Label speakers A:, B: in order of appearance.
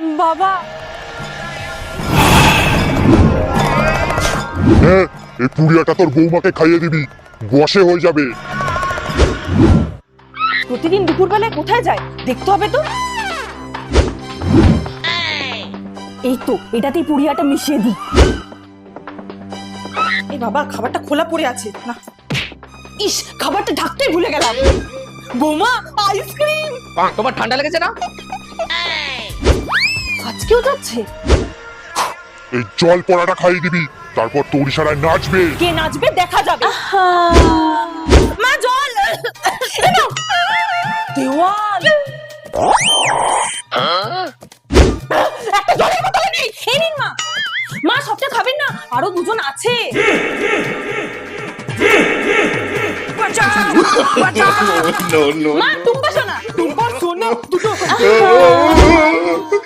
A: বাবা
B: হ্যাঁ, এই পুড়িয়াটা তোর বৌমাকে খাইয়ে দিবি, বসে হয়ে যাবে।
A: প্রতিদিন দুপুরবেলায় কোথায় যায় দেখতে হবে তো। এই তো এটাতেই পুড়িয়াটা মিশিয়ে দিই। এই বাবা খাবারটা খোলা পড়ে আছে না, ইস খাবারটা ঢাকতেই ভুলে গেলাম। বৌমা আইসক্রিম।
C: তোমার ঠান্ডা লেগেছে না?
A: আজকেও যাচ্ছে?
B: এই জল পড়াটা খাইয়ে দিবি, তারপর তোর ইশারায় নাচবে।
A: কে নাচবে দেখা যাবে। মা জল। দেওয়াল একটা জলের বোতল নেই, এই নিন মা। মা সবটা খাবেন না, আরো দুজন আছে। মা টুম্পা শোনা, টুম্পা শোনা দুটো।